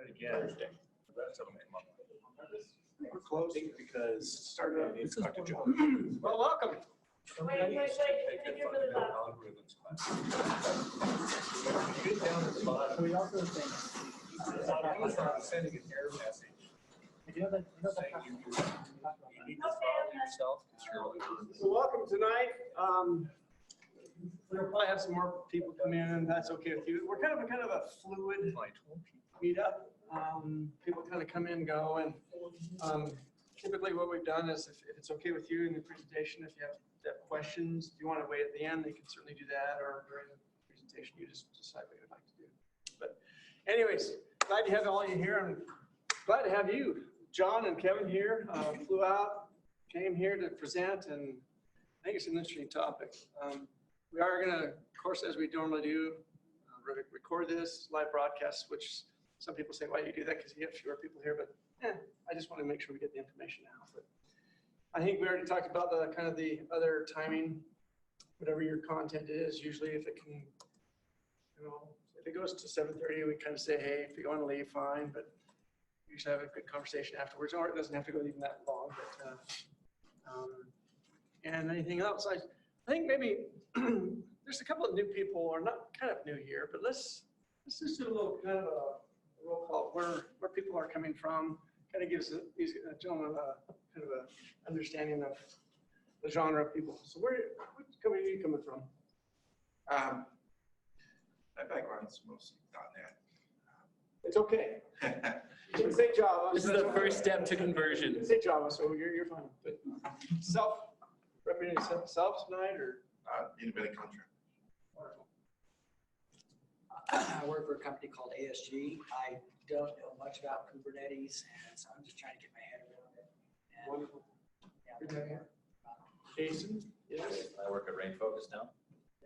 again. Thursday. That's okay. We're close because This is Dr. John. well, welcome. Wait, take your really loud. Get down to the bottom. We also think. Sending an error message You know that. saying you need to follow yourself because you're only on. So welcome tonight. We'll probably have some more people come in, and that's okay with you. We're kind of a fluid meetup. People kind of come in, go, and typically what we've done is, if it's okay with you in the presentation, if you have questions, if you want to wait at the end, they can certainly do that, or during the presentation, you just decide what you'd like to do. But anyways, glad to have all you here. I'm glad to have you, John and Kevin here. Flew out, came here to present, and I think it's an interesting topic. We are going to, of course, as we normally do, record this live broadcast, which some people say, why do you do that? Because you have fewer people here, but I just want to make sure we get the information out. But I think we already talked about the kind of the other timing, whatever your content is. Usually if it can, if it goes to 7:30, we kind of say, hey, if you want to leave, fine, but we usually have a good conversation afterwards, or it doesn't have to go even that long. But, and anything else? I think maybe there's a couple of new people, or not kind of new here, but let's just do a little kind of a roll call where people are coming from. Kind of gives these gentlemen kind of a understanding of the genre of people. So what company are you coming from? My background's mostly .NET. It's okay. You can say Java. This is the first step to conversion. You can say Java, so you're fine. But representing yourself tonight, or Independent contractor. wonderful. I work for a company called ASG. I don't know much about Kubernetes, and so I'm just trying to get my head around it. And, Wonderful. yeah, Good to have you. Jason? Yes. I work at Rain Focus now.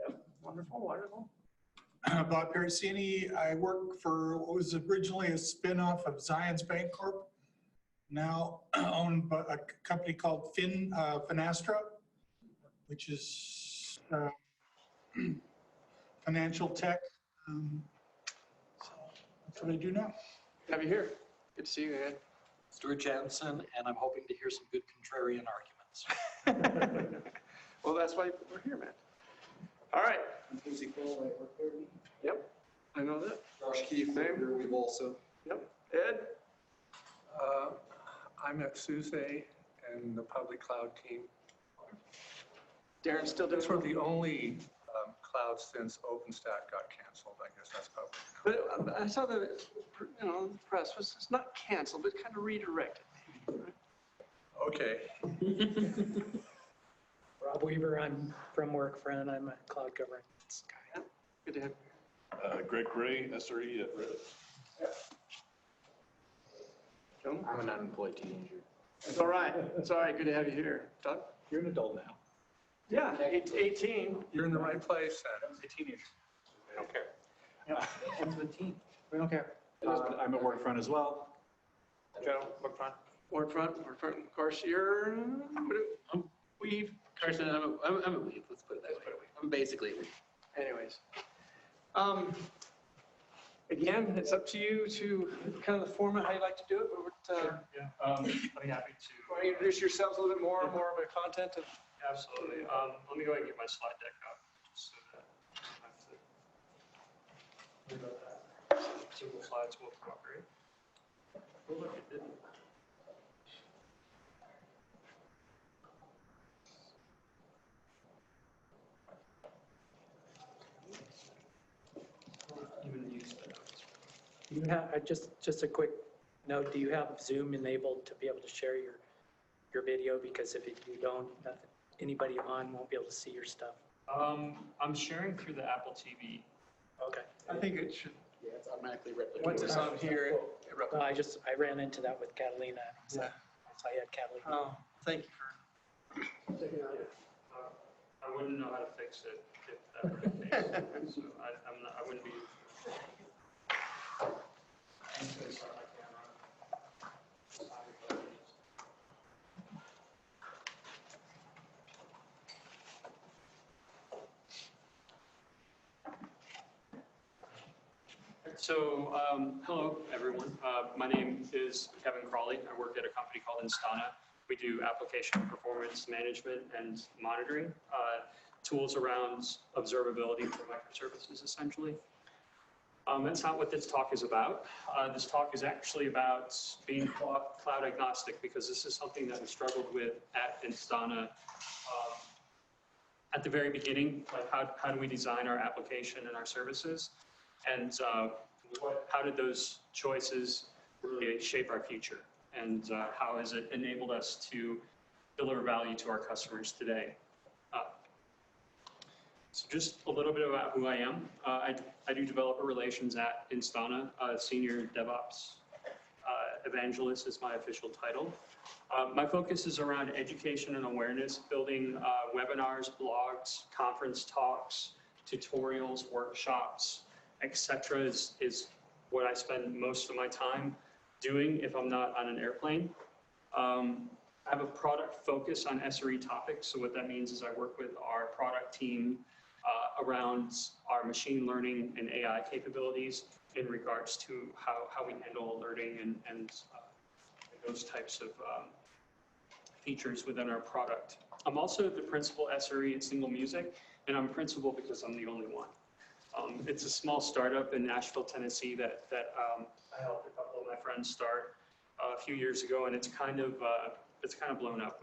Yep. Wonderful, wonderful. Bob Pericini. I work for what was originally a spin-off of Zions Bank Corp, now owned by a company called Finastra, which is financial tech. So that's what I do now. Have you here? Good to see you, Ed. Stuart Jansen, and I'm hoping to hear some good contrarian arguments. Well, that's why we're here, man. All right. Yep, I know that. Josh Keefe, Name? we've also. Yep. Ed? I'm at SUSE and the public cloud team. Darren's still doing That's the only cloud since OpenStack got canceled. I guess that's public. But I saw the, the press was, it's not canceled, but kind of redirected. Okay. Rob Weaver, I'm from Workfront. I'm a cloud governance guy. Good to have you. Greg Gray, SRE at Reddit. Joe? I'm an unemployed teenager. It's all right. It's all right. Good to have you here. Doug? You're an adult now. Yeah, 18. You're in the right place then. A teenager. I don't care. Yeah, ends with teen. We don't care. I'm at Workfront as well. Joe? Workfront, of course, you're, Weave. Carson, I'm a weave. Let's put it that way. I'm basically a weave. Anyways. Again, it's up to you to kind of the format, how you like to do it, but I'd be happy to. want to introduce yourselves a little bit more of the content of. Absolutely. Let me go ahead and get my slide deck up just so that I don't have to. Single slides will cooperate. Oh, look, it didn't. Do you have, just a quick note, do you have Zoom enabled to be able to share your video? Because if you don't, anybody on won't be able to see your stuff. I'm sharing through the Apple TV. Okay. I think it should, Yeah, it's automatically replicated. once it's on here, it replicates. I ran into that with Catalina. So Yeah. I had Catalina. Oh, thank you for taking it out. I wouldn't know how to fix it if that were the case. So I wouldn't be. I'm just gonna start my camera. So, hello, everyone. My name is Kevin Crawley. I work at a company called Instana. We do application performance management and monitoring, tools around observability for microservices, essentially. That's not what this talk is about. This talk is actually about being cloud agnostic, because this is something that we struggled with at Instana at the very beginning. Like, how do we design our application and our services? And how did those choices really shape our future? And how has it enabled us to deliver value to our customers today? So just a little bit about who I am. I do developer relations at Instana. Senior DevOps Evangelist is my official title. My focus is around education and awareness, building webinars, blogs, conference talks, tutorials, workshops, etc. is what I spend most of my time doing if I'm not on an airplane. I have a product focus on SRE topics. So what that means is I work with our product team around our machine learning and AI capabilities in regards to how we handle alerting and those types of features within our product. I'm also the principal SRE at Single Music, and I'm principal because I'm the only one. It's a small startup in Nashville, Tennessee that I helped a couple of my friends start a few years ago, and it's kind of blown up.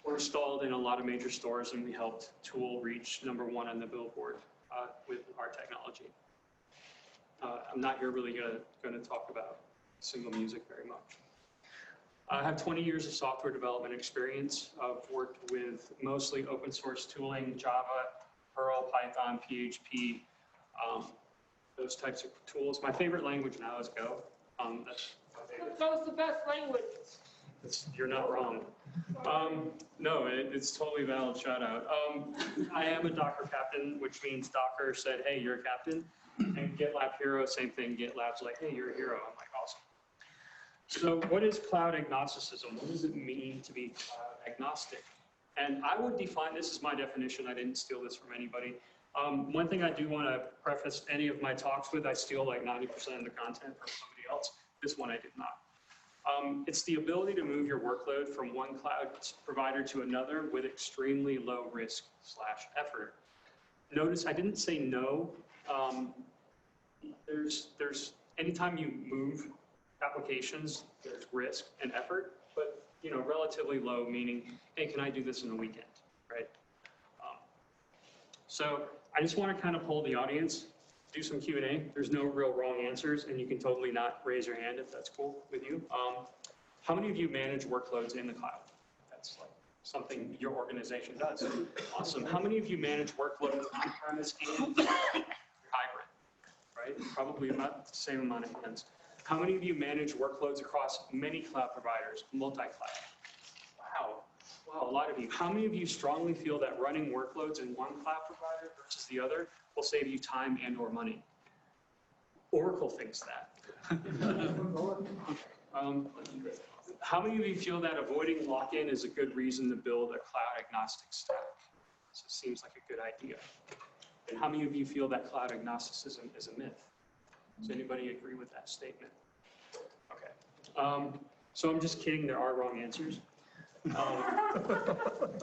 We're installed in a lot of major stores, and we helped Tool reach #1 on the Billboard with our technology. I'm not here really going to talk about Single Music very much. I have 20 years of software development experience. I've worked with mostly open source tooling, Java, Perl, Python, PHP, those types of tools. My favorite language now is Go. That's my favorite. Go's the best language. You're not wrong. No, it's totally valid shout out. I am a Docker captain, which means Docker said, hey, you're a captain. And GitLab hero, same thing. GitLab's like, hey, you're a hero. I'm like, awesome. So what is cloud agnosticism? What does it mean to be cloud agnostic? And I would define this as my definition. I didn't steal this from anybody. One thing I do want to preface any of my talks with, I steal like 90% of the content from somebody else. This one I did not. It's the ability to move your workload from one cloud provider to another with extremely low risk / effort. Notice I didn't say no. There's anytime you move applications, there's risk and effort, but relatively low, meaning, hey, can I do this in a weekend, right? So I just want to kind of poll the audience, do some Q&A. There's no real wrong answers, and you can totally not raise your hand if that's cool with you. How many of you manage workloads in the cloud? That's like something your organization does. Awesome. How many of you manage workloads on-premise and hybrid, right? Probably about the same amount of hands. How many of you manage workloads across many cloud providers, multi-cloud? Wow, a lot of you. How many of you strongly feel that running workloads in one cloud provider versus the other will save you time and or money? Oracle thinks that. How many of you feel that avoiding lock-in is a good reason to build a cloud agnostic stack? So it seems like a good idea. And how many of you feel that cloud agnosticism is a myth? Does anybody agree with that statement? Okay. So I'm just kidding, there are wrong answers.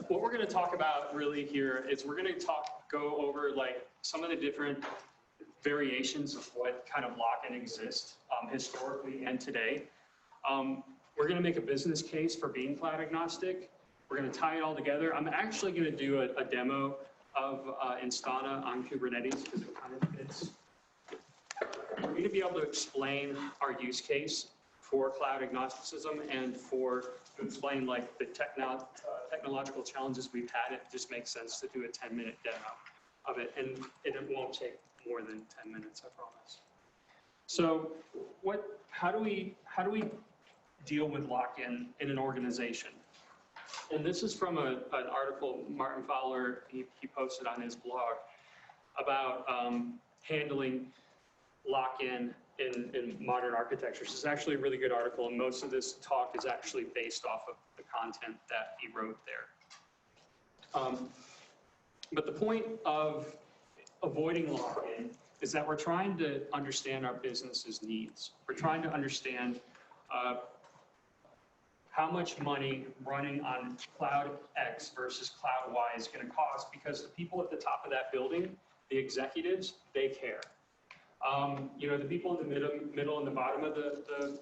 What we're going to talk about really here is we're going to go over like some of the different variations of what kind of lock-in exists historically and today. We're going to make a business case for being cloud agnostic. We're going to tie it all together. I'm actually going to do a demo of Instana on Kubernetes because it kind of fits. We're going to be able to explain our use case for cloud agnosticism and to explain like the technological challenges we've had. It just makes sense to do a 10-minute demo of it, and it won't take more than 10 minutes, I promise. So how do we deal with lock-in in an organization? And this is from an article Martin Fowler, he posted on his blog about handling lock-in in modern architectures. It's actually a really good article, and most of this talk is actually based off of the content that he wrote there. But the point of avoiding lock-in is that we're trying to understand our business's needs. We're trying to understand how much money running on cloud X versus cloud Y is going to cost, because the people at the top of that building, the executives, they care. The people in the middle and the bottom of the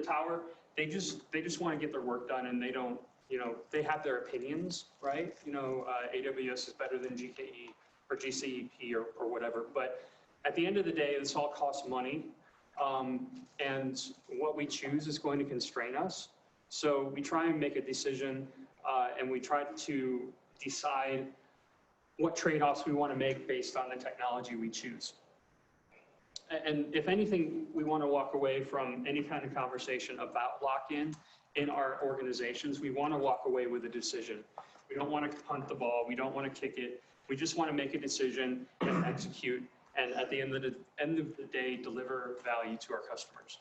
tower, they just want to get their work done, and they don't, they have their opinions, right? AWS is better than GKE or GCP or whatever. But at the end of the day, this all costs money. And what we choose is going to constrain us. So we try and make a decision, and we try to decide what trade-offs we want to make based on the technology we choose. And if anything, we want to walk away from any kind of conversation about lock-in in our organizations. We want to walk away with a decision. We don't want to punt the ball. We don't want to kick it. We just want to make a decision and execute, and at the end of the day, deliver value to our customers.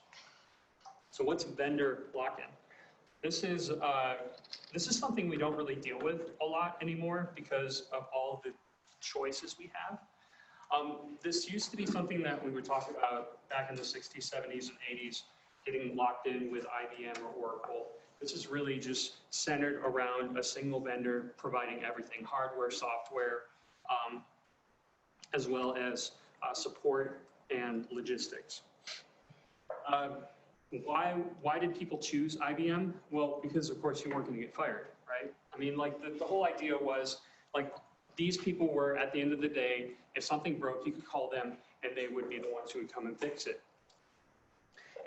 So what's vendor lock-in? This is something we don't really deal with a lot anymore because of all the choices we have. This used to be something that we would talk about back in the 60s, 70s, and 80s, getting locked in with IBM or Oracle. This is really just centered around a single vendor providing everything, hardware, software, as well as support and logistics. Why did people choose IBM? Well, because of course you weren't going to get fired, right? I mean, like the whole idea was like these people were, at the end of the day, if something broke, you could call them and they would be the ones who would come and fix it.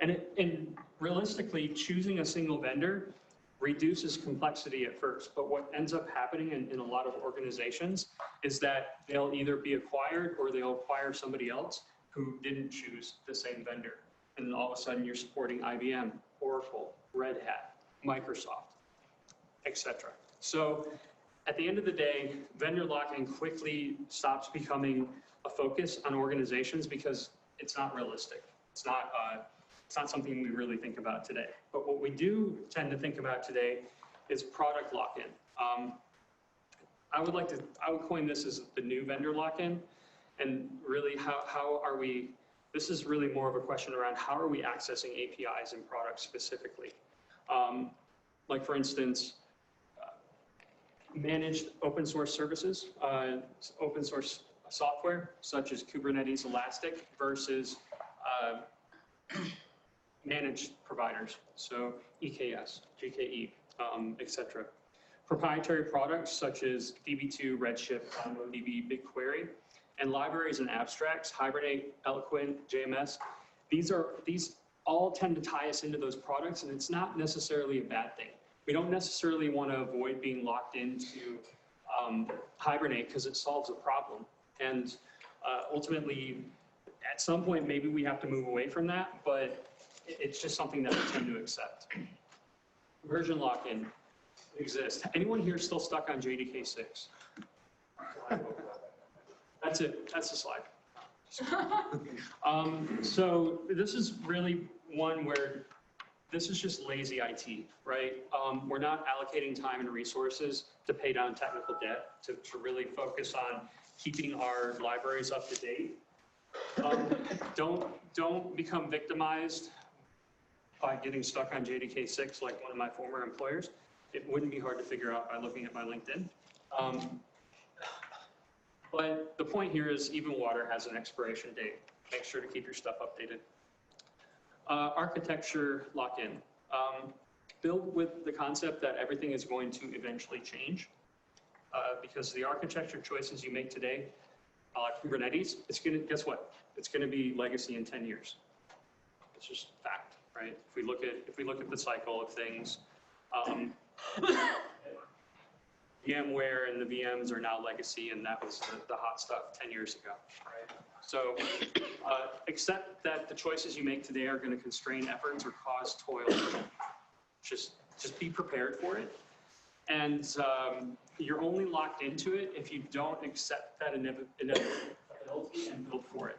And realistically, choosing a single vendor reduces complexity at first, but what ends up happening in a lot of organizations is that they'll either be acquired or they'll acquire somebody else who didn't choose the same vendor. And all of a sudden you're supporting IBM, Oracle, Red Hat, Microsoft, etc. So at the end of the day, vendor lock-in quickly stops becoming a focus on organizations because it's not realistic. It's not something we really think about today. But what we do tend to think about today is product lock-in. I would coin this as the new vendor lock-in, and really how are we, this is really more of a question around how are we accessing APIs and products specifically. Like for instance, managed open source services, open source software such as Kubernetes Elastic versus managed providers, so EKS, GKE, etc. Proprietary products such as DB2, Redshift, DB, BigQuery, and libraries and abstracts, Hibernate, Eloquent, JMS. These all tend to tie us into those products, and it's not necessarily a bad thing. We don't necessarily want to avoid being locked into Hibernate because it solves a problem. And ultimately, at some point, maybe we have to move away from that, but it's just something that we tend to accept. Version lock-in exists. Anyone here still stuck on JDK 6? That's it. That's the slide. So this is really one where this is just lazy IT, right? We're not allocating time and resources to pay down technical debt, to really focus on keeping our libraries up to date. Don't become victimized by getting stuck on JDK 6 like one of my former employers. It wouldn't be hard to figure out by looking at my LinkedIn. But the point here is even water has an expiration date. Make sure to keep your stuff updated. Architecture lock-in. Build with the concept that everything is going to eventually change because the architecture choices you make today, Kubernetes, it's gonna, guess what? It's gonna be legacy in 10 years. It's just fact, right? If we look at the cycle of things, VMware and the VMs are now legacy, and that was the hot stuff 10 years ago, right? So accept that the choices you make today are going to constrain efforts or cause toil. Just be prepared for it. And you're only locked into it if you don't accept that inevitability and build for it.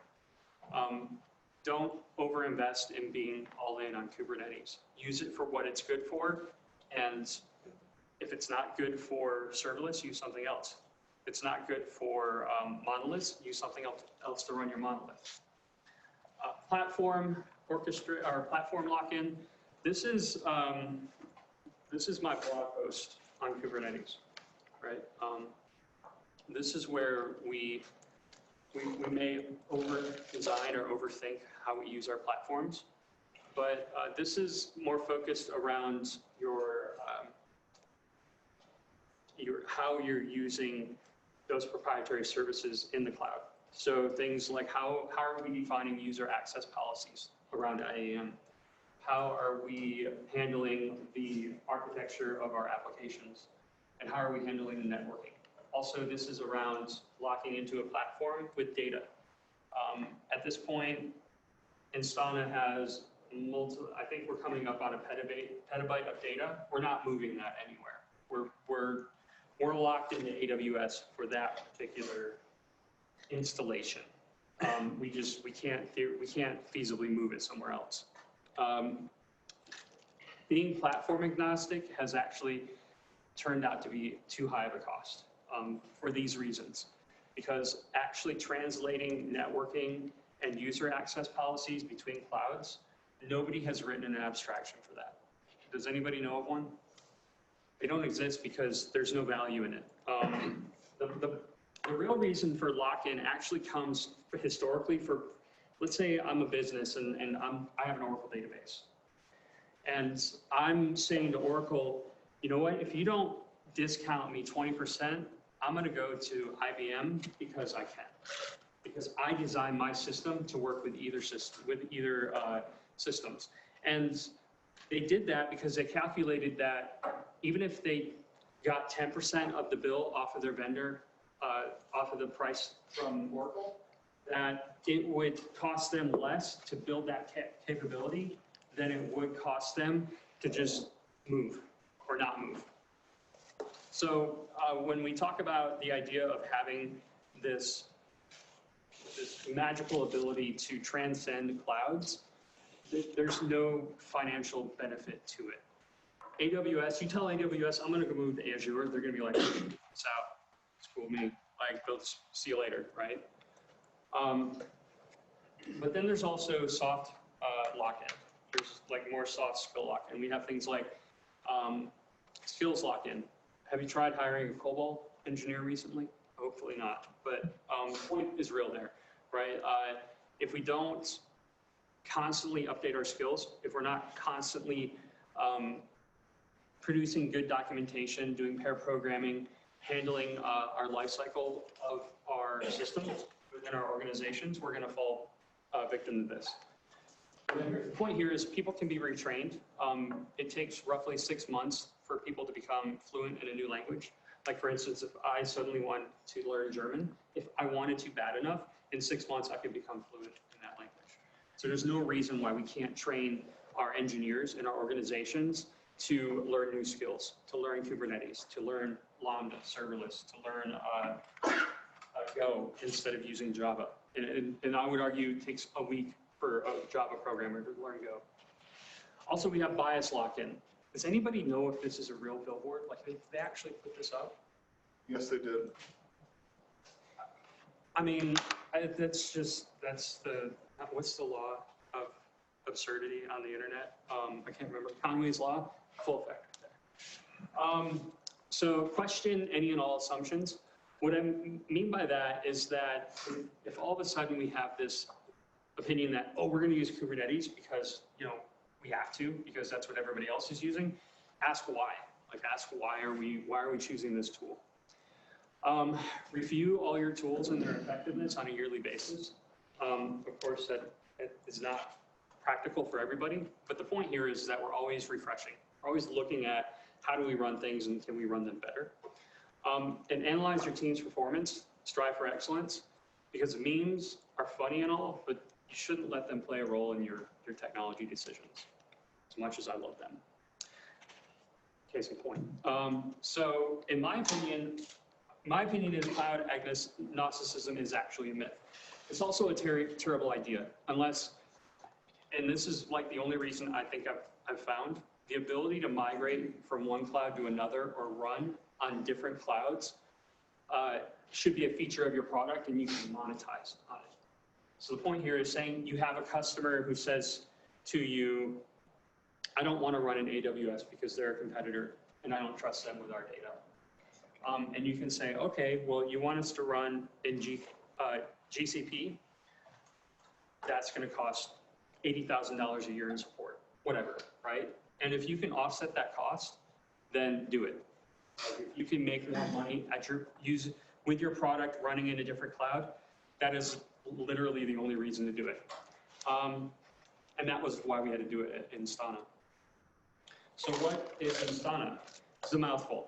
Don't overinvest in being all in on Kubernetes. Use it for what it's good for, and if it's not good for serverless, use something else. It's not good for monoliths. Use something else to run your monolith. Platform lock-in. This is my blog post on Kubernetes, right? This is where we may over-design or overthink how we use our platforms, but this is more focused around how you're using those proprietary services in the cloud. So things like how are we defining user access policies around IAM? How are we handling the architecture of our applications? And how are we handling the networking? Also, this is around locking into a platform with data. At this point, Instana has I think we're coming up on a petabyte of data. We're not moving that anywhere. We're locked into AWS for that particular installation. We can't feasibly move it somewhere else. Being platform agnostic has actually turned out to be too high of a cost for these reasons, because actually translating networking and user access policies between clouds, nobody has written an abstraction for that. Does anybody know of one? They don't exist because there's no value in it. The real reason for lock-in actually comes historically for, let's say I'm a business and I have an Oracle database. And I'm saying to Oracle, you know what, if you don't discount me 20%, I'm gonna go to IBM because I can. Because I designed my system to work with either systems. And they did that because they calculated that even if they got 10% of the bill off of their vendor, off of the price from Oracle, that it would cost them less to build that capability than it would cost them to just move or not move. So when we talk about the idea of having this magical ability to transcend clouds, there's no financial benefit to it. AWS, you tell AWS, I'm gonna go move to Azure, they're gonna be like, it's out, it's cool with me, like, see you later, right? But then there's also soft lock-in. There's like more soft skill lock-in. We have things like skills lock-in. Have you tried hiring a COBOL engineer recently? Hopefully not, but the point is real there, right? If we don't constantly update our skills, if we're not constantly producing good documentation, doing pair programming, handling our life cycle of our systems within our organizations, we're gonna fall victim to this. The point here is people can be retrained. It takes roughly 6 months for people to become fluent in a new language. Like for instance, if I suddenly want to learn German, if I wanted to bad enough, in 6 months I could become fluent in that language. So there's no reason why we can't train our engineers in our organizations to learn new skills, to learn Kubernetes, to learn Lambda, serverless, to learn Go instead of using Java. And I would argue it takes a week for a Java programmer to learn Go. Also, we have bias lock-in. Does anybody know if this is a real billboard? Like, did they actually put this up? Yes, they did. I mean, what's the law of absurdity on the internet? I can't remember. Conway's law, full effect. So question any and all assumptions. What I mean by that is that if all of a sudden we have this opinion that, oh, we're going to use Kubernetes because, we have to, because that's what everybody else is using, ask why. Like, ask why are we choosing this tool? Review all your tools and their effectiveness on a yearly basis. Of course, that is not practical for everybody, but the point here is that we're always refreshing. We're always looking at how do we run things and can we run them better? And analyze your team's performance, strive for excellence, because memes are funny and all, but you shouldn't let them play a role in your technology decisions, as much as I love them. Case in point. So in my opinion is cloud agnosticism is actually a myth. It's also a terrible idea, unless, and this is like the only reason I think I've found, the ability to migrate from one cloud to another or run on different clouds should be a feature of your product and you can monetize on it. So the point here is saying you have a customer who says to you, I don't want to run in AWS because they're a competitor and I don't trust them with our data. And you can say, okay, well, you want us to run in GCP, that's going to cost $80,000 a year in support, whatever, right? And if you can offset that cost, then do it. If you can make more money with your product running in a different cloud, that is literally the only reason to do it. And that was why we had to do it at Instana. So what is Instana? It's a mouthful.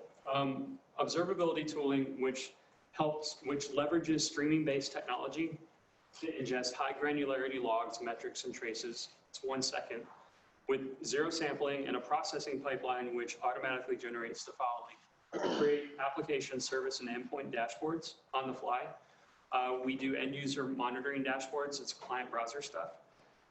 Observability tooling, which leverages streaming-based technology to ingest high granularity logs, metrics, and traces. It's 1 second with zero sampling and a processing pipeline which automatically generates the following. Create application, service, and endpoint dashboards on the fly. We do end user monitoring dashboards. It's client browser stuff.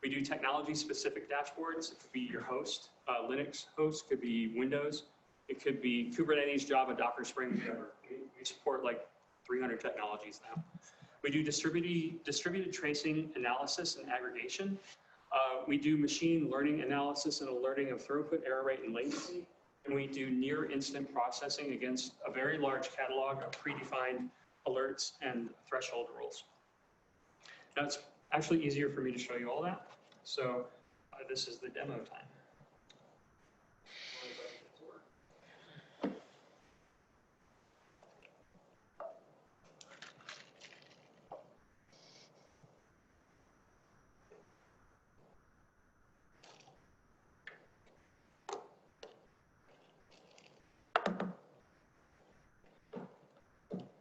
We do technology-specific dashboards. It could be your host, Linux host, could be Windows. It could be Kubernetes, Java, Docker, Spring, whatever. We support like 300 technologies now. We do distributed tracing analysis and aggregation. We do machine learning analysis and alerting of throughput, error rate, and latency. And we do near instant processing against a very large catalog of predefined alerts and threshold rules. Now it's actually easier for me to show you all that. So this is the demo time.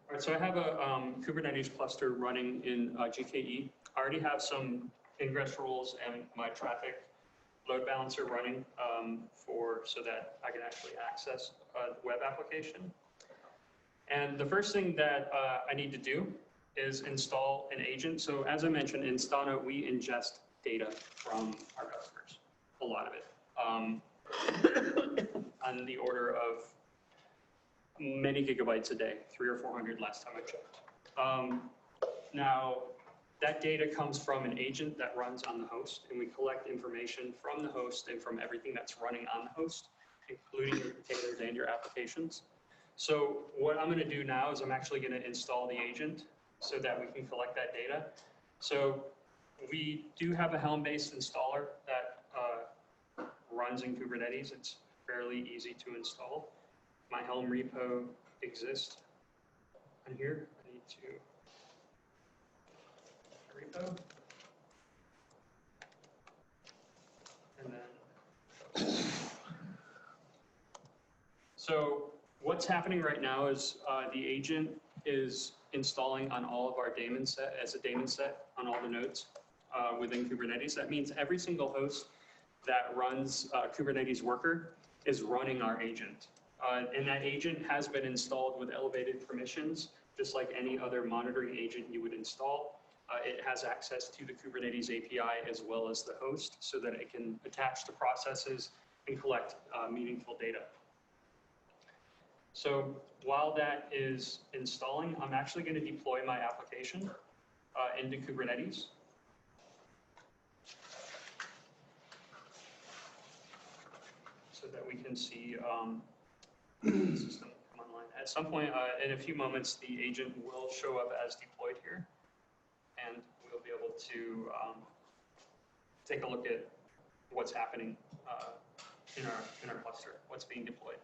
All right, so I have a Kubernetes cluster running in GKE. I already have some ingress rules and my traffic load balancer running so that I can actually access the web application. And the first thing that I need to do is install an agent. So as I mentioned, in Instana, we ingest data from our customers, a lot of it, on the order of many gigabytes a day, 300 or 400 last time I checked. Now, that data comes from an agent that runs on the host, and we collect information from the host and from everything that's running on the host, including your containers and your applications. So what I'm going to do now is I'm actually going to install the agent so that we can collect that data. So we do have a Helm-based installer that runs in Kubernetes. It's fairly easy to install. My Helm repo exists on here. I need to repo. And then, so what's happening right now is the agent is installing on all of our daemon set as a daemon set on all the nodes within Kubernetes. That means every single host that runs Kubernetes worker is running our agent. And that agent has been installed with elevated permissions, just like any other monitoring agent you would install. It has access to the Kubernetes API as well as the host so that it can attach to processes and collect meaningful data. So while that is installing, I'm actually going to deploy my application into Kubernetes. So that we can see the system come online. At some point, in a few moments, the agent will show up as deployed here, and we'll be able to take a look at what's happening in our cluster, what's being deployed.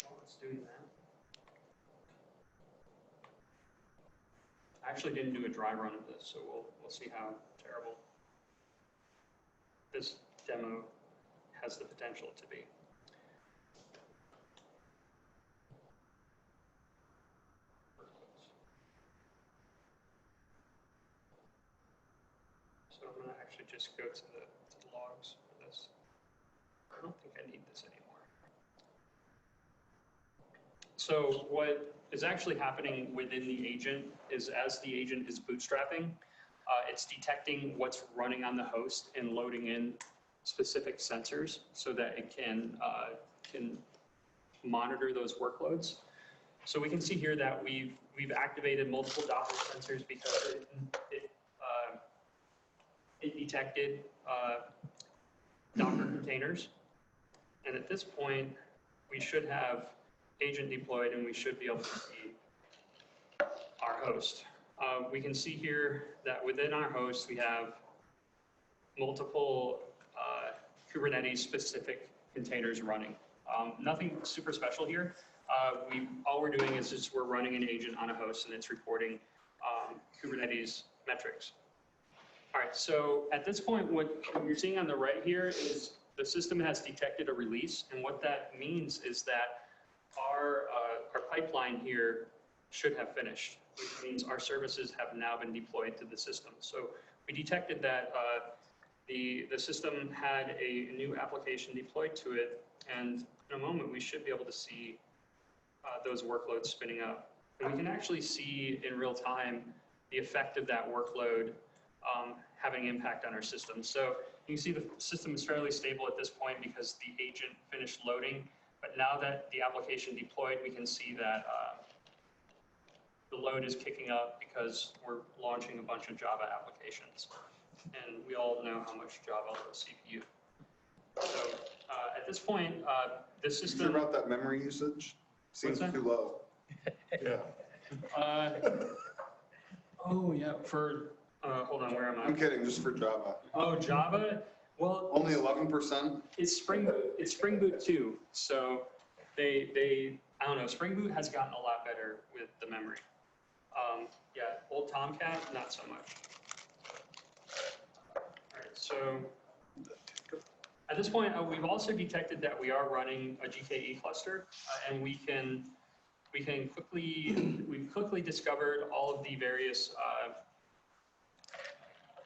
While it's doing that, I actually didn't do a dry run of this, so we'll see how terrible this demo has the potential to be. So I'm going to actually just go to the logs for this. I don't think I need this anymore. So what is actually happening within the agent is as the agent is bootstrapping, it's detecting what's running on the host and loading in specific sensors so that it can can monitor those workloads. So we can see here that we've activated multiple Docker sensors because it detected Docker containers. And at this point, we should have agent deployed and we should be able to see our host. We can see here that within our host, we have multiple Kubernetes specific containers running. Nothing super special here. All we're doing is just we're running an agent on a host and it's reporting Kubernetes metrics. All right, so at this point, what you're seeing on the right here is the system has detected a release, and what that means is that our pipeline here should have finished, which means our services have now been deployed to the system. So we detected that the system had a new application deployed to it, and in a moment we should be able to see those workloads spinning up. And we can actually see in real time the effect of that workload having impact on our system. So you can see the system is fairly stable at this point because the agent finished loading. But now that the application deployed, we can see that the load is kicking up because we're launching a bunch of Java applications. And we all know how much Java loads CPU. So at this point, the system... You sure about that memory usage? Seems What's that? too low. Yeah. Oh, yeah, for... hold on, where am I? I'm kidding, just for Java. Oh, Java? Well, Only 11%? it's Spring Boot 2. So they I don't know, Spring Boot has gotten a lot better with the memory. Yeah, old Tomcat, not so much. All right, so at this point, we've also detected that we are running a GKE cluster, and we've quickly discovered all of the various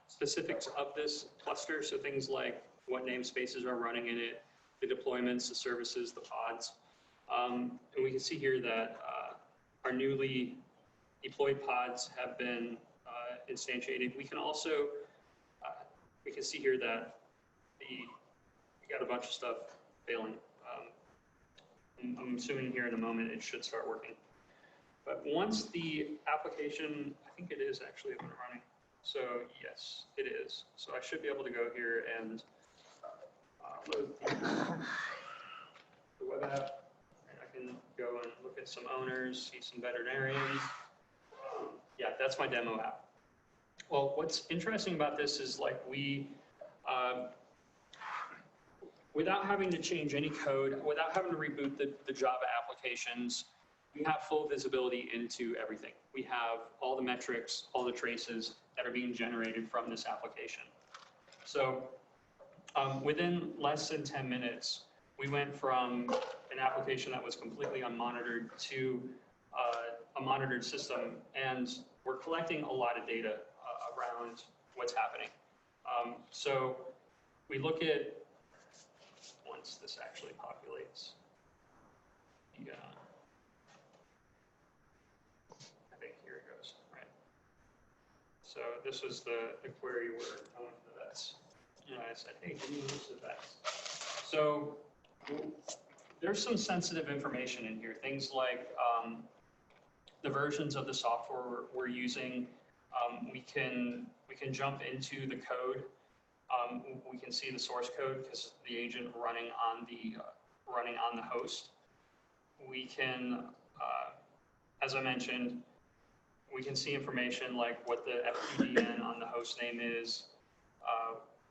specifics of this cluster. So things like what namespaces are running in it, the deployments, the services, the pods. And we can see here that our newly deployed pods have been instantiated. We can also, we can see here that we got a bunch of stuff failing. I'm assuming here in a moment it should start working. But once the application, I think it is actually up and running. So yes, it is. So I should be able to go here and load the web app. And I can go and look at some owners, see some veterinarians. Yeah, that's my demo app. Well, what's interesting about this is like we, without having to change any code, without having to reboot the Java applications, we have full visibility into everything. We have all the metrics, all the traces that are being generated from this application. So within less than 10 minutes, we went from an application that was completely unmonitored to a monitored system, and we're collecting a lot of data around what's happening. So we look at, once this actually populates, yeah. I think here it goes, right? So this was the query where I went to the vets. You know, I said, hey, give me a list of vets. So there's some sensitive information in here, things like the versions of the software we're using. We can jump into the code. We can see the source code because the agent running on the host. We can, as I mentioned, we can see information like what the FQDN on the host name is.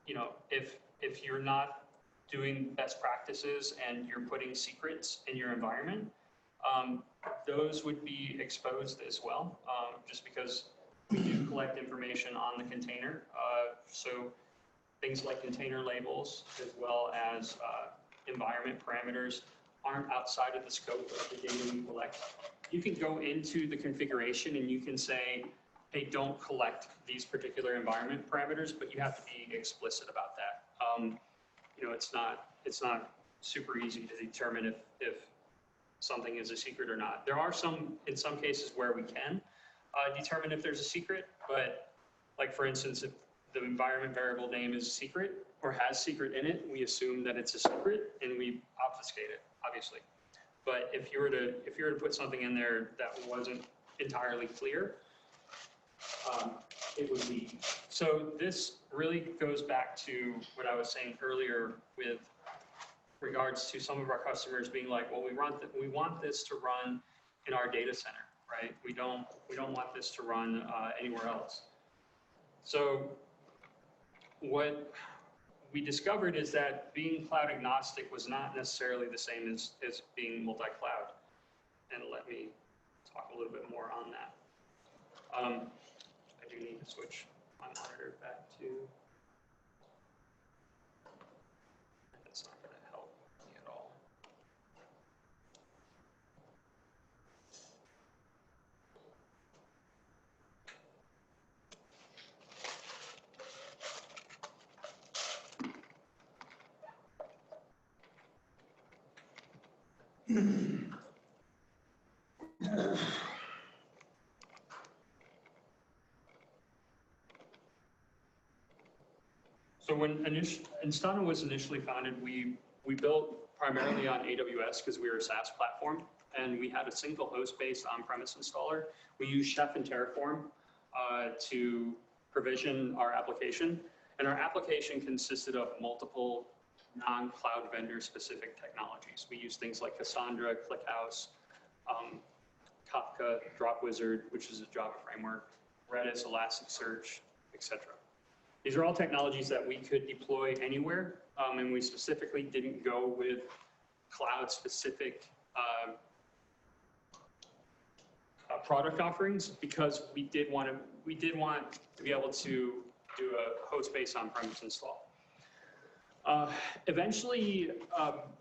You know, if you're not doing best practices and you're putting secrets in your environment, those would be exposed as well, just because we do collect information on the container. So things like container labels, as well as environment parameters, aren't outside of the scope of the data we collect. You can go into the configuration and you can say, hey, don't collect these particular environment parameters, but you have to be explicit about that. You know, it's not super easy to determine if something is a secret or not. There are in some cases where we can determine if there's a secret, but like for instance, if the environment variable name is secret or has secret in it, we assume that it's a secret and we obfuscate it. obviously. But if you were to put something in there that wasn't entirely clear, it would leak. So this really goes back to what I was saying earlier with regards to some of our customers being like, well, we want this to run in our data center, right? We don't want this to run anywhere else. So what we discovered is that being cloud agnostic was not necessarily the same as being multi-cloud. And let me talk a little bit more on that. I do need to switch my monitor back to, that's not going to help me at all. So when Instana was initially founded, we built primarily on AWS because we were a SaaS platform, and we had a single host-based on-premise installer. We used Chef and Terraform to provision our application, and our application consisted of multiple non-cloud vendor-specific technologies. We use things like Cassandra, ClickHouse, Kafka, Dropwizard, which is a Java framework, Redis, Elasticsearch, etc. These are all technologies that we could deploy anywhere, and we specifically didn't go with cloud-specific product offerings because we did want to be able to do a host-based on-premise install. Eventually,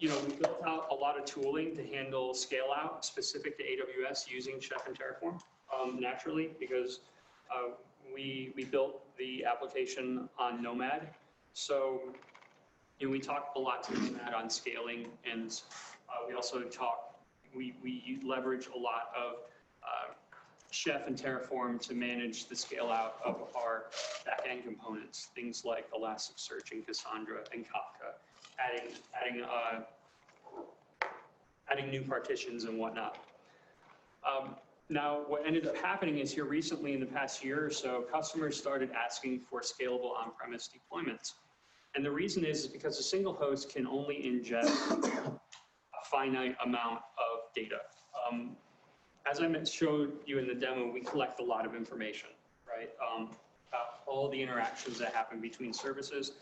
we built out a lot of tooling to handle scale-out specific to AWS using Chef and Terraform naturally because we built the application on Nomad. So we talked a lot to Nomad on scaling, and we leverage a lot of Chef and Terraform to manage the scale out of our backend components, things like Elasticsearch and Cassandra and Kafka, adding new partitions and whatnot. Now, what ended up happening is here recently in the past year or so, customers started asking for scalable on-premise deployments. And the reason is because a single host can only ingest a finite amount of data. As I showed you in the demo, we collect a lot of information, right? About all the interactions that happen between services.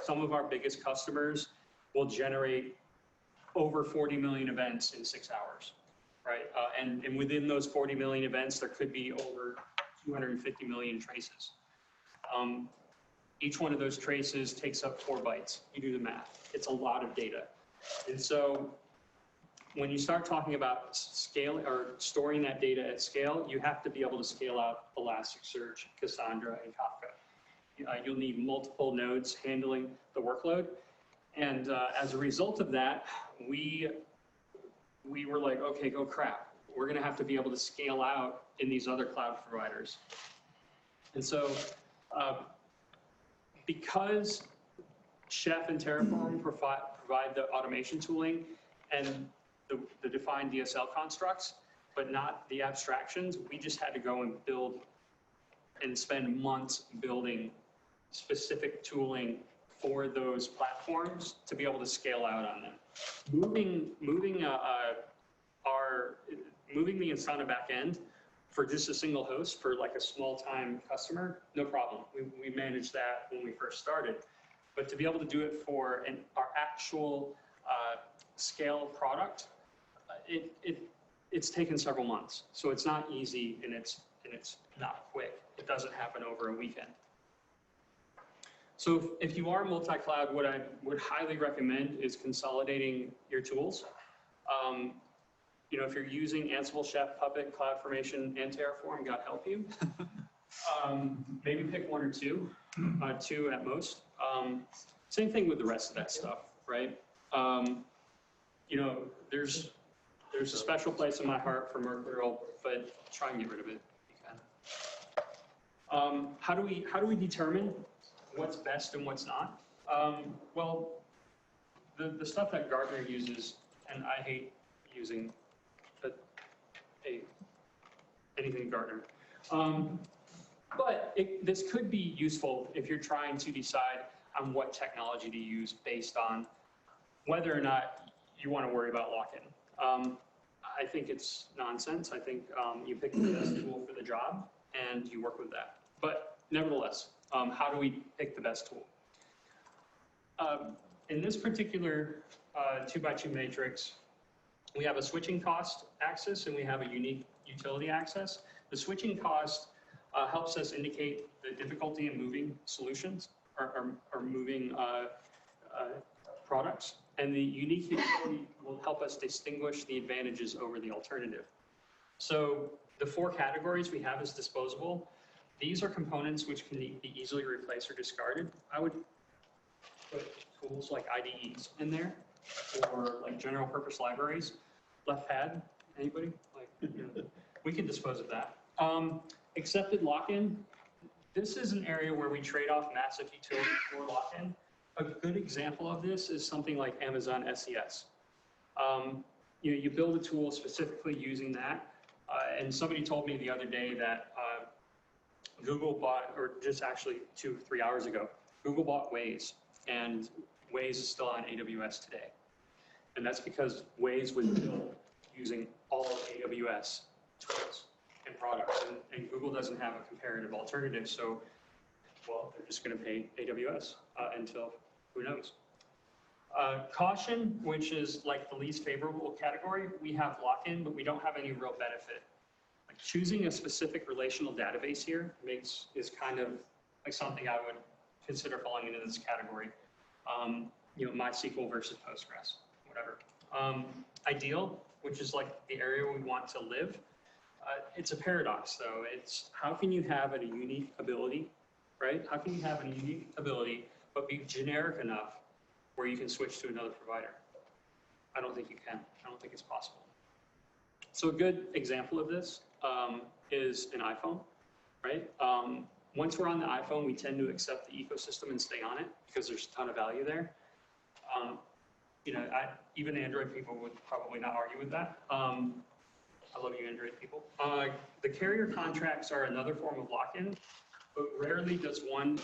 Some of our biggest customers will generate over 40 million events in 6 hours. Right, and within those 40 million events, there could be over 250 million traces. Each one of those traces takes up 4 bytes. You do the math. It's a lot of data. And so when you start talking about scaling or storing that data at scale, you have to be able to scale out Elasticsearch, Cassandra, and Kafka. You'll need multiple nodes handling the workload. And as a result of that, we were like, okay, go crap. We're going to have to be able to scale out in these other cloud providers. And so because Chef and Terraform provide the automation tooling and the defined DSL constructs, but not the abstractions, we just had to go and build and spend months building specific tooling for those platforms to be able to scale out on them. Moving the Instana backend for just a single host for like a small-time customer, no problem. We managed that when we first started. But to be able to do it for our actual scale product, it's taken several months. So it's not easy and it's not quick. It doesn't happen over a weekend. So if you are multi-cloud, what I would highly recommend is consolidating your tools. If you're using Ansible, Chef, Puppet, CloudFormation, and Terraform, God help you. Maybe pick 1 or 2, 2 at most. Same thing with the rest of that stuff, right? There's a special place in my heart for Mercurial, but try and get rid of it if you can. How do we determine what's best and what's not? Well, the stuff that Gartner uses and I hate using anything Gartner. But this could be useful if you're trying to decide on what technology to use based on whether or not you want to worry about lock-in. I think it's nonsense. I think you pick the best tool for the job and you work with that. But nevertheless, how do we pick the best tool? In this particular 2x2 matrix, we have a switching cost axis and we have a unique utility axis. The switching cost helps us indicate the difficulty in moving solutions or moving products. And the unique utility will help us distinguish the advantages over the alternative. So the 4 categories we have as disposable. These are components which can be easily replaced or discarded. I would put tools like IDEs in there, or like general purpose libraries. Left pad, anybody? We can dispose of that. Accepted lock-in. This is an area where we trade off massive utility for lock-in. A good example of this is something like Amazon SES. You build a tool specifically using that, and somebody told me the other day that Google bought, or just actually 2-3 hours ago, Google bought Waze, and Waze is still on AWS today. And that's because Waze was built using all of AWS tools and products, and Google doesn't have a comparative alternative, so, well, they're just going to pay AWS until who knows. Caution, which is like the least favorable category, we have lock-in, but we don't have any real benefit. Like choosing a specific relational database here is kind of like something I would consider falling into this category. MySQL versus Postgres, whatever. Ideal, which is like the area we want to live. It's a paradox, though. It's how can you have a unique ability, right? How can you have a unique ability but be generic enough where you can switch to another provider? I don't think you can. I don't think it's possible. So a good example of this is an iPhone, right? Once we're on the iPhone, we tend to accept the ecosystem and stay on it because there's a ton of value there. Even Android people would probably not argue with that. I love you, Android people. The carrier contracts are another form of lock-in, but rarely does one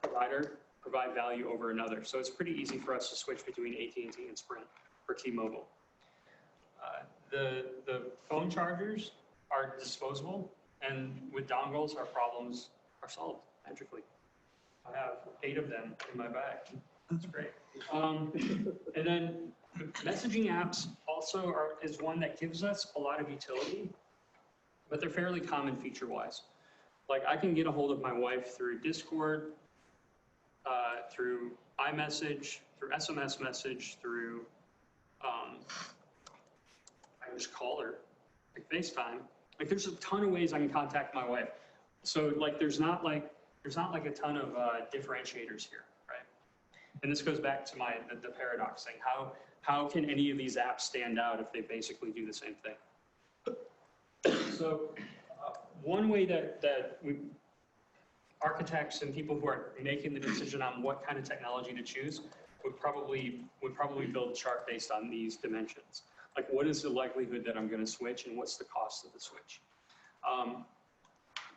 provider provide value over another. So it's pretty easy for us to switch between AT&T and Sprint or T-Mobile. The phone chargers are disposable, and with dongles, our problems are solved magically. I have 8 of them in my bag. That's great. And then messaging apps also is one that gives us a lot of utility, but they're fairly common feature-wise. Like I can get a hold of my wife through Discord, through iMessage, through SMS message, through, I just call her, like FaceTime. Like there's a ton of ways I can contact my wife. So like there's not like a ton of differentiators here, right? And this goes back to the paradox thing. How can any of these apps stand out if they basically do the same thing? So one way that we architects and people who are making the decision on what kind of technology to choose would probably build a chart based on these dimensions. Like what is the likelihood that I'm going to switch and what's the cost of the switch?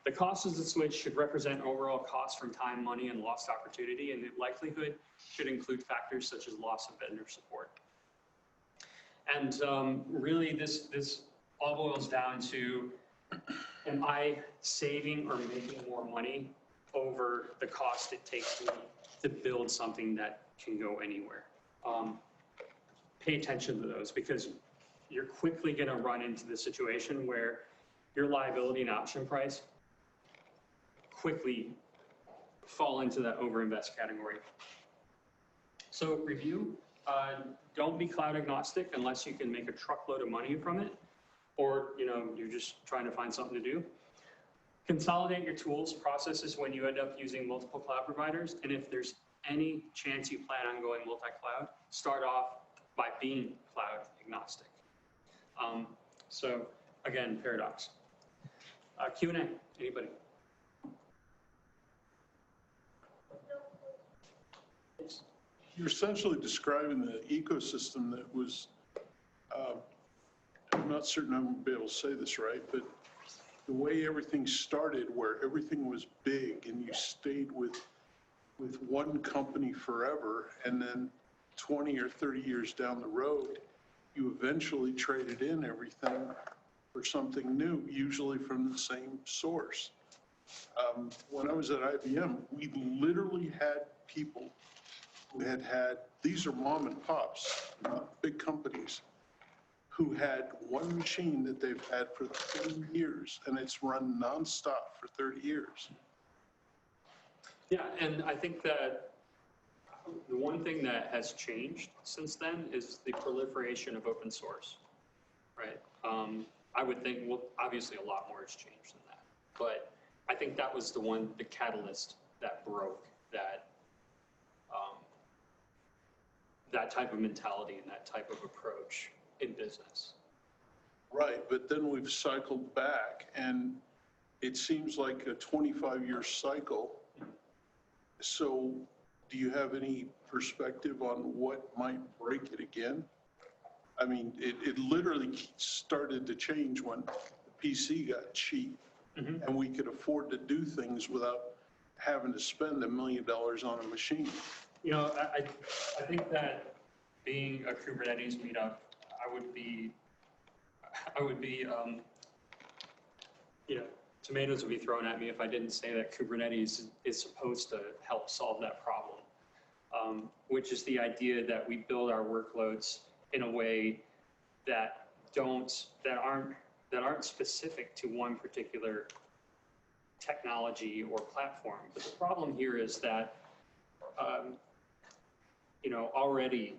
The cost of the switch should represent overall cost from time, money, and lost opportunity, and the likelihood should include factors such as loss of vendor support. And really this all boils down to, am I saving or making more money over the cost it takes me to build something that can go anywhere? Pay attention to those, because you're quickly going to run into the situation where your liability and option price quickly fall into that overinvest category. So review, don't be cloud agnostic unless you can make a truckload of money from it, or you're just trying to find something to do. Consolidate your tools, processes when you end up using multiple cloud providers, and if there's any chance you plan on going multi-cloud, start off by being cloud agnostic. So again, paradox. Q&A, anybody? You're essentially describing the ecosystem that was I'm not certain I'm gonna be able to say this right, but the way everything started, where everything was big and you stayed with one company forever, and then 20 or 30 years down the road, you eventually traded in everything for something new, usually from the same source. When I was at IBM, we literally had people who had, these are mom and pops, not big companies, who had one machine that they've had for 30 years, and it's run nonstop for 30 years. Yeah, and I think that the one thing that has changed since then is the proliferation of open source, right? I would think, well, obviously a lot more has changed than that, but I think that was the catalyst that broke that, that type of mentality and that type of approach in business. Right, but then we've cycled back, and it seems like a 25-year cycle. So do you have any perspective on what might break it again? I mean, it literally started to change when the PC got cheap, and we could afford to do things without having to spend $1 million on a machine. You know, I think that being a Kubernetes meetup, I would be, you know, tomatoes would be thrown at me if I didn't say that Kubernetes is supposed to help solve that problem, which is the idea that we build our workloads in a way that aren't specific to one particular technology or platform. But the problem here is that, you know, already,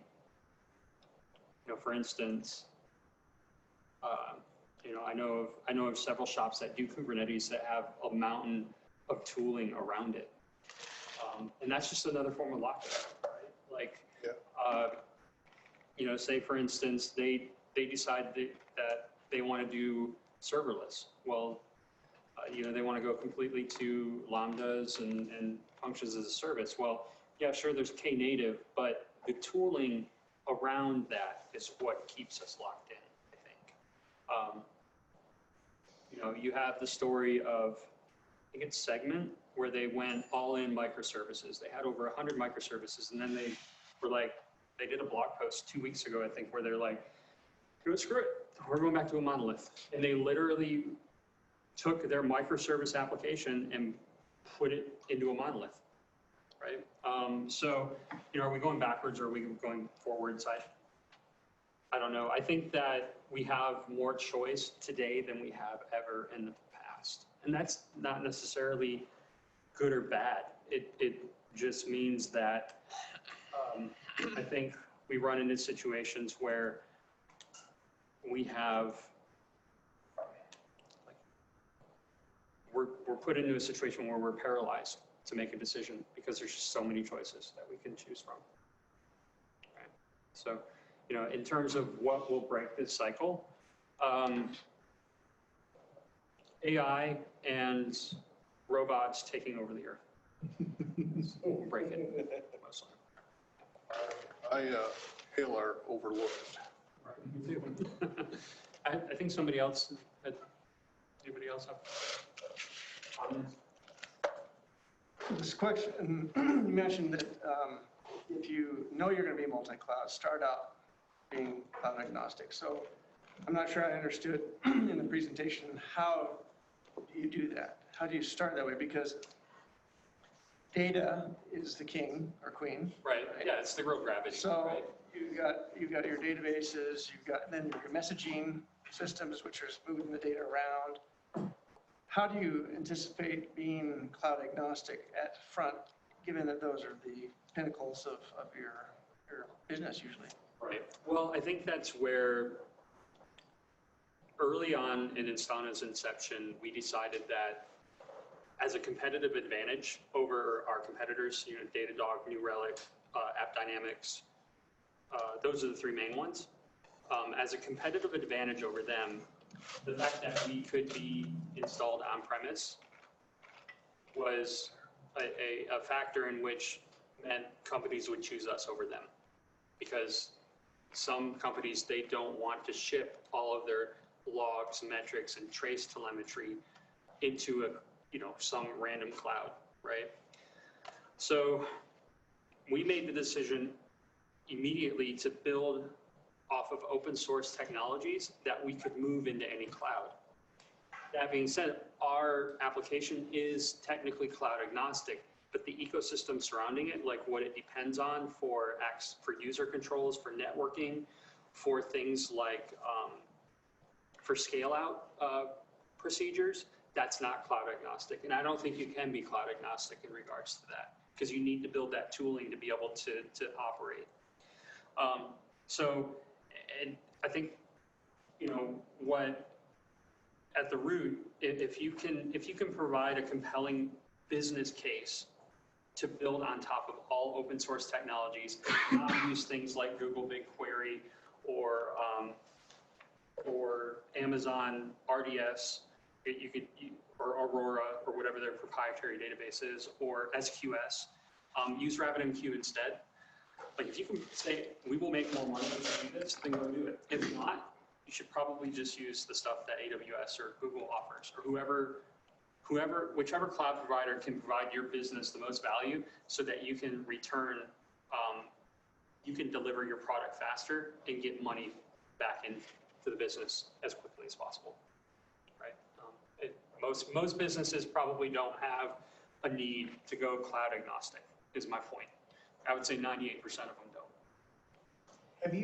you know, for instance, you know, I know of several shops that do Kubernetes that have a mountain of tooling around it, and that's just another form of lockdown, right? Like, you know, say for instance they decide that they want to do serverless. Well, you know, they want to go completely to lambdas and functions as a service. Well, yeah, sure, there's Knative, but the tooling around that is what keeps us locked in, I think. You know, you have the story of, I think it's Segment, where they went all in microservices. They had over 100 microservices, and then they were like, they did a blog post 2 weeks ago, I think, where they're like, screw it, we're going back to a monolith. And they literally took their microservice application and put it into a monolith, right? So, you know, are we going backwards or are we going forwards? I don't know. I think that we have more choice today than we have ever in the past. And that's not necessarily good or bad. It just means that I think we run into situations where we have, we're put into a situation where we're paralyzed to make a decision because there's just so many choices that we can choose from. Right? So, you know, in terms of what will break this cycle, AI and robots taking over the earth will break it, mostly. I hail our overlord. I think somebody else, anybody else have comments? This question, you mentioned that if you know you're going to be multi-cloud, start out being cloud agnostic. So I'm not sure I understood in the presentation, how do you do that? How do you start that way? Because data is the king or queen. Right. Yeah, it's the real gravity. So right? you've got your databases, you've got then your messaging systems, which are moving the data around. How do you anticipate being cloud agnostic at front, given that those are the pinnacles of your business usually? Right. Well, I think that's where early on in Instana's inception, we decided that as a competitive advantage over our competitors, you know, Datadog, New Relic, AppDynamics, those are the three main ones. As a competitive advantage over them, the fact that we could be installed on-premise was a factor in which meant companies would choose us over them, because Some companies, they don't want to ship all of their logs, metrics, and trace telemetry into some random cloud, right? So we made the decision immediately to build off of open source technologies that we could move into any cloud. That being said, our application is technically cloud agnostic, but the ecosystem surrounding it, like what it depends on for user controls, for networking, for things like for scale out procedures, that's not cloud agnostic. And I don't think you can be cloud agnostic in regards to that, because you need to build that tooling to be able to operate. And I think, what at the root, if you can provide a compelling business case to build on top of all open source technologies, not use things like Google BigQuery or Amazon RDS, or Aurora, or whatever their proprietary database is, or SQS, use RabbitMQ instead. Like, if you can say, we will make more money if you do this, then go do it. If not, you should probably just use the stuff that AWS or Google offers, or whichever cloud provider can provide your business the most value, so that you can you can deliver your product faster and get money back into the business as quickly as possible, right? Most businesses probably don't have a need to go cloud agnostic, is my point. I would say 98% of them don't. Have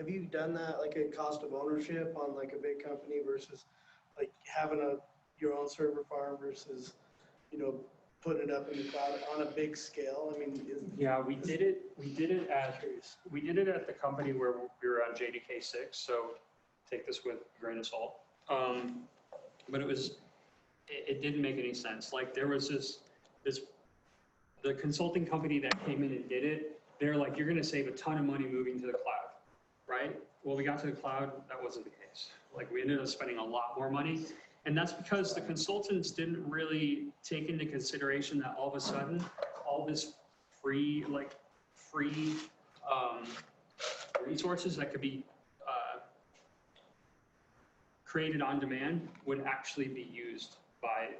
you done that, like a cost of ownership on like a big company versus like having your own server farm versus, putting it up in the cloud on a big scale? I mean, yeah, we did it at the company where we were on JDK 6. So take this with a grain of salt. But it didn't make any sense. Like, there was the consulting company that came in and did it. They're like, you're going to save a ton of money moving to the cloud, right? Well, we got to the cloud, that wasn't the case. Like, we ended up spending a lot more money. And that's because the consultants didn't really take into consideration that all of a sudden, all this free resources that could be created on demand would actually be used by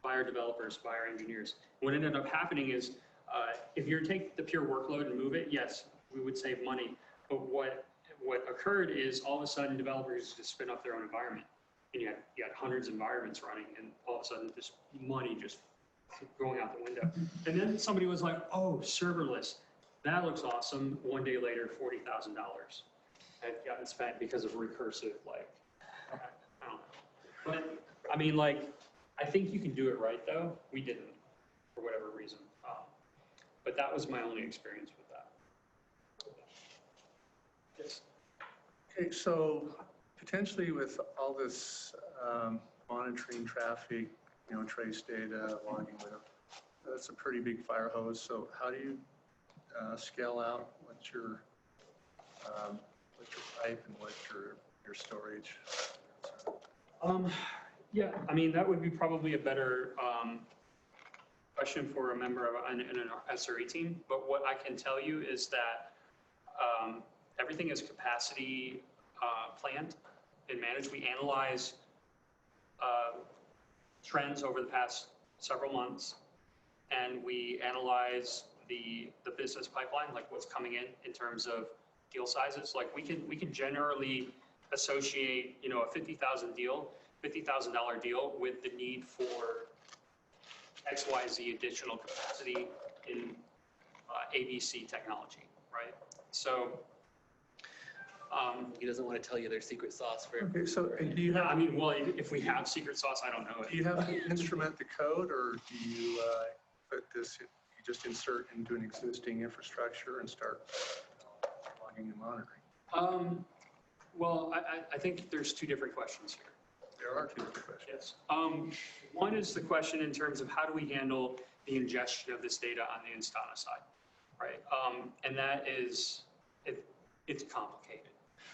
our developers, by our engineers. What ended up happening is, if you take the pure workload and move it, yes, we would save money. But what occurred is, all of a sudden, developers just spin up their own environment, and you had hundreds of environments running, and all of a sudden, this money just going out the window. And then somebody was like, "Oh, serverless, that looks awesome." One day later, $40,000 had gotten spent because of recursive, I don't know. But I mean, I think you can do it right, though. We didn't, for whatever reason. But that was my only experience with that. Yes. Okay, so potentially with all this monitoring traffic, trace data, logging, that's a pretty big fire hose. So how do you scale out? What's your pipe and what's your storage? Yeah, I mean, that would be probably a better question for a member of an SRE team. But what I can tell you is that everything is capacity planned and managed. We analyze trends over the past several months, and we analyze the business pipeline, like what's coming in terms of deal sizes. Like, we can generally associate, a $50,000 deal with the need for XYZ additional capacity in ABC technology, right? So He doesn't want to tell you their secret sauce for. Okay, so do you have? I mean, well, if we have secret sauce, I don't know it. Do you have to instrument the code, or do you put this? You just insert into an existing infrastructure and start logging and monitoring? Well, I think there's two different questions here. There are two different questions. Yes. One is the question in terms of how do we handle the ingestion of this data on the Instana side, right? And that is, it's complicated.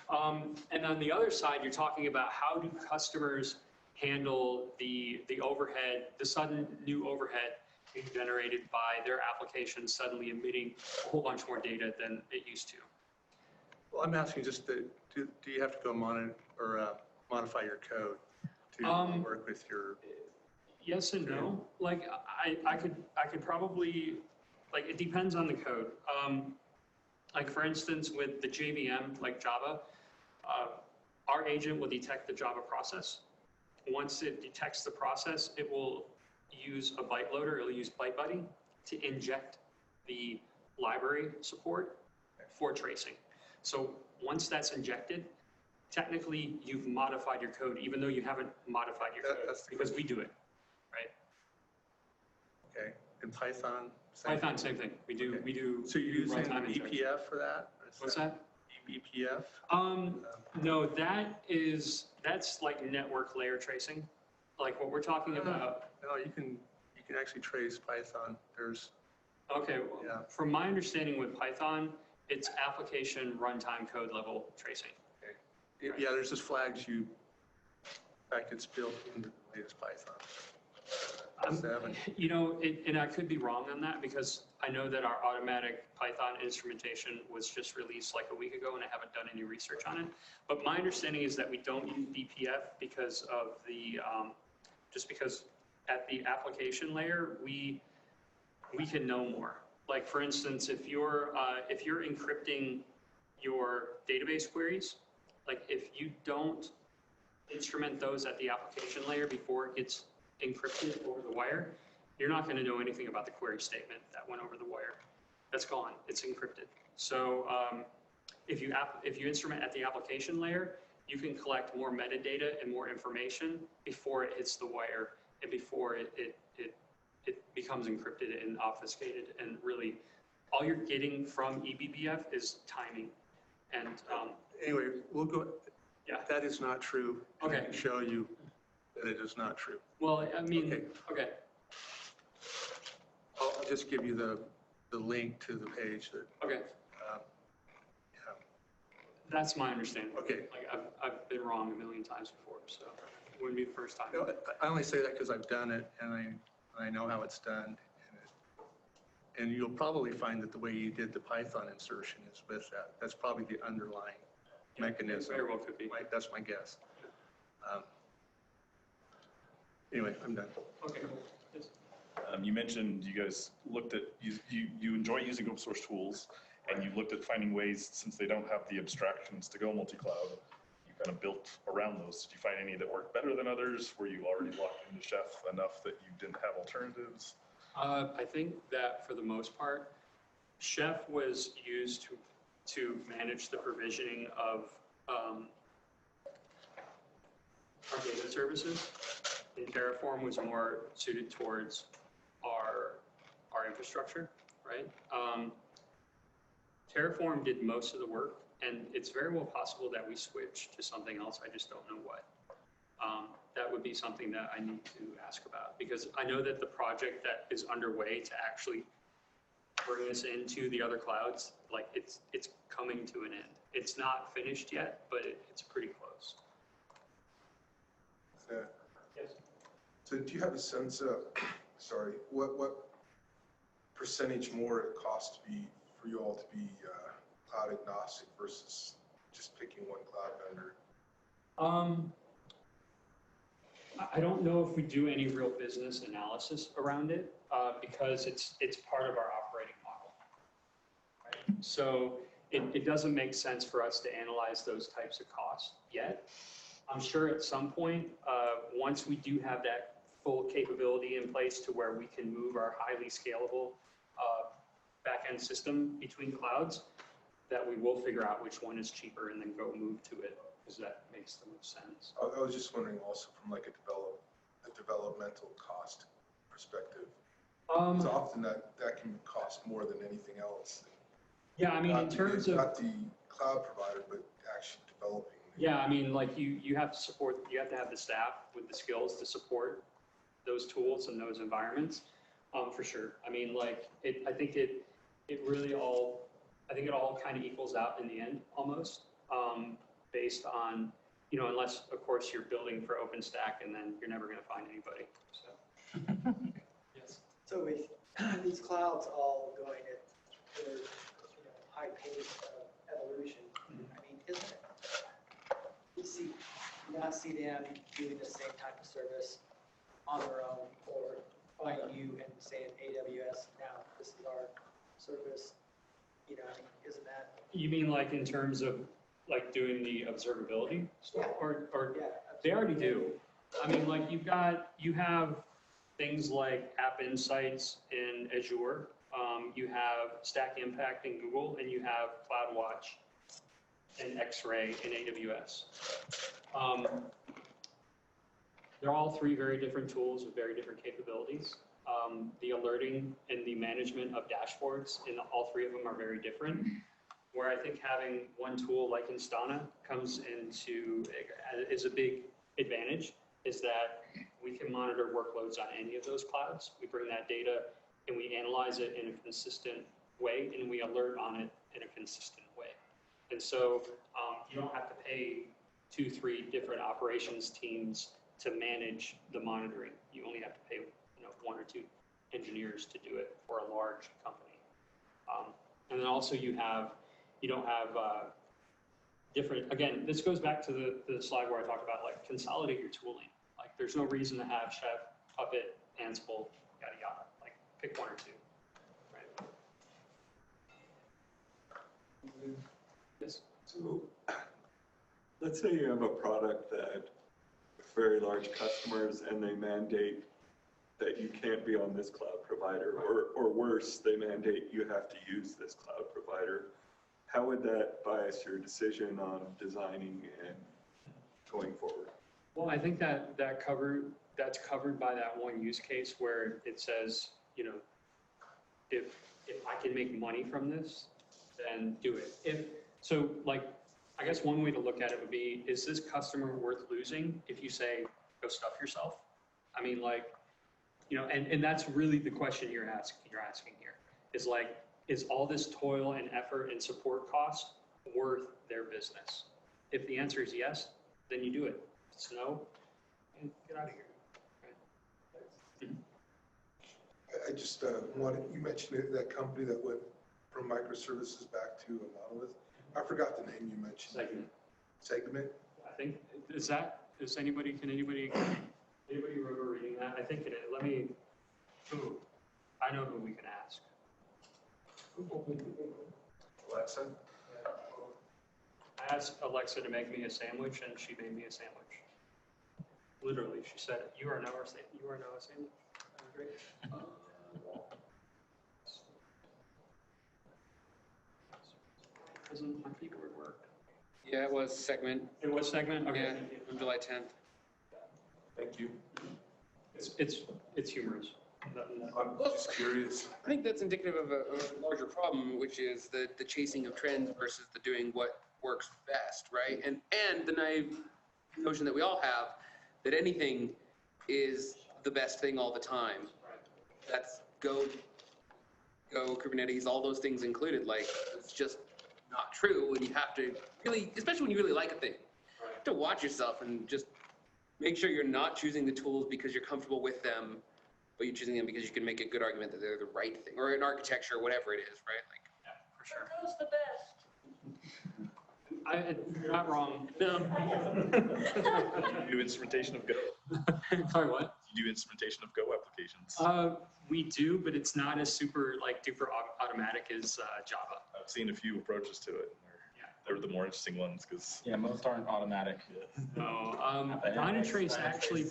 And on the other side, you're talking about how do customers handle the overhead, the sudden new overhead being generated by their application suddenly emitting a whole bunch more data than it used to. Well, I'm asking just do you have to go modify your code to work with your? Yes and no. Like I could probably, like, it depends on the code. Like for instance, with the JVM, like Java, our agent will detect the Java process. Once it detects the process, it will use a byte loader, it'll use ByteBuddy to inject the library support for tracing. So once that's injected, technically you've modified your code, even though you haven't modified your code, because we do it, right? Okay, in Python? Python, same thing. We do. So you're using runtime injection. BPF for that? What's that? BPF? No, that's like network layer tracing. Like what we're talking about. No, you can actually trace Python. There's, Okay, well, yeah. from my understanding with Python, it's application runtime code level tracing. Yeah, there's just flags in fact, it's built into the latest Python. 7. You know, and I could be wrong on that because I know that our automatic Python instrumentation was just released like a week ago and I haven't done any research on it. But my understanding is that we don't use BPF because of the, just because at the application layer, we can know more. Like for instance, if you're encrypting your database queries, like if you don't instrument those at the application layer before it gets encrypted over the wire, you're not going to know anything about the query statement that went over the wire. That's gone. It's encrypted. So if you instrument at the application layer, you can collect more metadata and more information before it hits the wire and before it becomes encrypted and obfuscated. And really, all you're getting from eBPF is timing. And Anyway, we'll go. Yeah. That is not true. Okay. I can show you that it is not true. well, I mean, okay. I'll just give you the link to the page that, Okay. yeah. That's my understanding. Okay. Like I've been wrong a million times before, so it wouldn't be the first time. No, I only say that because I've done it and I know how it's done. And you'll probably find that the way you did the Python insertion is with that. That's probably the underlying mechanism. Very well could be. That's my guess. Anyway, I'm done. Okay, cool. Yes. You mentioned you guys looked at, you enjoy using open source tools, and you looked at finding ways, since they don't have the abstractions to go multi-cloud, you kind of built around those. Did you find any that worked better than others? Were you already locked into Chef enough that you didn't have alternatives? I think that for the most part, Chef was used to manage the provisioning of our data services. And Terraform was more suited towards our infrastructure, right? Terraform did most of the work, and it's very well possible that we switch to something else. I just don't know what. That would be something that I need to ask about, because I know that the project that is underway to actually bring this into the other clouds, like it's coming to an end. It's not finished yet, but it's pretty close. Yeah. Yes. So do you have a sense of, sorry, what percentage more it costs for you all to be cloud agnostic versus just picking one cloud vendor? I don't know if we do any real business analysis around it because it's part of our operating model. Right? So it doesn't make sense for us to analyze those types of costs yet. I'm sure at some point, once we do have that full capability in place to where we can move our highly scalable back-end system between clouds, that we will figure out which one is cheaper and then go move to it, because that makes the most sense. I was just wondering also from like a developmental cost perspective. Because often that can cost more than anything else. Yeah, I mean, in terms of... Not the cloud provider, but actually developing. Yeah, I mean, like you have to support, you have to have the staff with the skills to support those tools and those environments, for sure. I mean, like, I think it all kind of equals out in the end, almost, based on, you know, unless, of course, you're building for OpenStack and then you're never going to find anybody, so. Yes. So So with these clouds all going at their, high pace of evolution, I mean, isn't it? You not see them doing the same type of service on their own or finding you and saying AWS, now this is our service, I mean, isn't that? You mean like in terms of like doing the observability stuff or Yeah. they already do. I mean, like you have things like App Insights in Azure. You have Stack Impact in Google, and you have CloudWatch and X-Ray in AWS. They're all three very different tools with very different capabilities. The alerting and the management of dashboards in all three of them are very different. Where I think having one tool like Instana comes into, is a big advantage, is that we can monitor workloads on any of those clouds. We bring that data and we analyze it in a consistent way, and we alert on it in a consistent way. And so you don't have to pay 2-3 different operations teams to manage the monitoring. You only have to pay 1 or 2 engineers to do it for a large company. And then also you don't have different, again, this goes back to the slide where I talked about like consolidate your tooling. Like there's no reason to have Chef, Puppet, Ansible, yada yada. Like pick 1 or 2. Right? Yes. So let's say you have a product that very large customers and they mandate that you can't be on this cloud provider, or worse, they mandate you have to use this cloud provider. How would that bias your decision on designing and going forward? Well, I think that's covered by that one use case where it says, if I can make money from this, then do it. So I guess one way to look at it would be, is this customer worth losing if you say, go stuff yourself? I mean, and that's really the question you're asking here, is is all this toil and effort and support cost worth their business? If the answer is yes, then you do it. If it's no, then get out of here. Right? I just you mentioned that company that went from microservices back to a monolith. I forgot the name you mentioned. Segment? I think, can anybody remember reading that? I think it is. I know who we can ask. Alexa? I asked Alexa to make me a sandwich, and she made me a sandwich. Literally, she said, "You are now a sandwich." Great. Doesn't my keyboard work? Yeah, it was segment. It was segment? Okay. Yeah, on July 10th. Thank you. It's humorous. I'm just curious. I think that's indicative of a larger problem, which is the chasing of trends versus the doing what works best, right? And the naive notion that we all have that anything is the best thing all the time. That's Go, Kubernetes, all those things included. It's just not true, and you have to really, especially when you really like a thing, you have to watch yourself and just make sure you're not choosing the tools because you're comfortable with them, but you're choosing them because you can make a good argument that they're the right thing, or an architecture, whatever it is, right? Yeah, for sure. Go's the best. You're not wrong. You do instrumentation of Go. Sorry, what? You do instrumentation of Go applications. We do, but it's not as super duper automatic as Java. I've seen a few approaches to it. They're the more interesting ones because Yeah, most aren't automatic. No, Dynatrace actually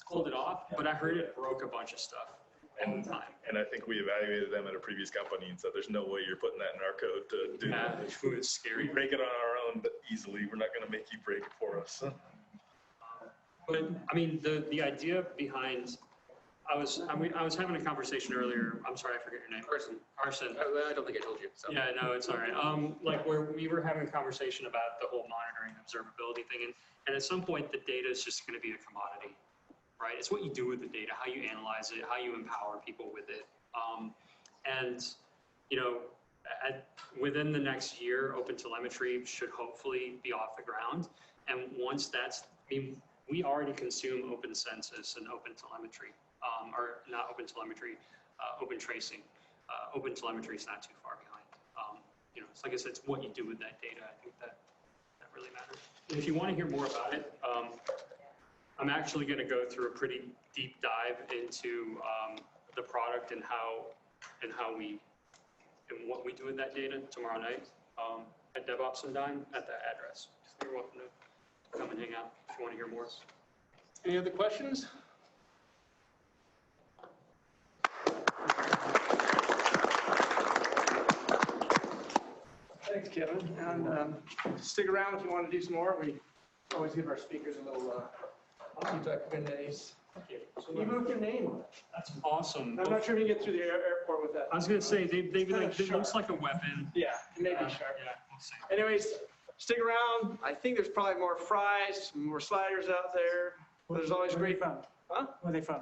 pulled it off, but I heard it broke a bunch of stuff all the time. And I think we evaluated them at a previous company and said, there's no way you're putting that in our code to do Yeah, that. it's scary. We break it on our own, but easily. We're not going to make you break it for us. But I mean, the idea behind, I was having a conversation earlier. I'm sorry, I forget your name. Carson. I don't think I told you. So. Yeah, no, it's all right. Where we were having a conversation about the whole monitoring observability thing, and at some point the data is just going to be a commodity, right? It's what you do with the data, how you analyze it, how you empower people with it, within the next year, OpenTelemetry should hopefully be off the ground, and once we already consume OpenCensus and OpenTelemetry, or not OpenTelemetry, open tracing. Open telemetry is not too far behind. It's like I said, it's what you do with that data. I think that really matters. And if you want to hear more about it, I'm actually going to go through a pretty deep dive into the product and what we do with that data tomorrow night at DevOps and Dime at that address. So you're welcome to come and hang out if you want to hear more. Any other questions? Thanks, Kevin. And stick around if you want to do some more. We always give our speakers a little feedback Kubernetes. You moved your name. That's awesome. I'm not sure if you get through the airport with that. I was going to say, it looks like a weapon. Yeah, it may be sharp. Yeah, we'll see. Anyways, stick around. I think there's probably more fries, more sliders out there. There's always great. Huh? Where are they from?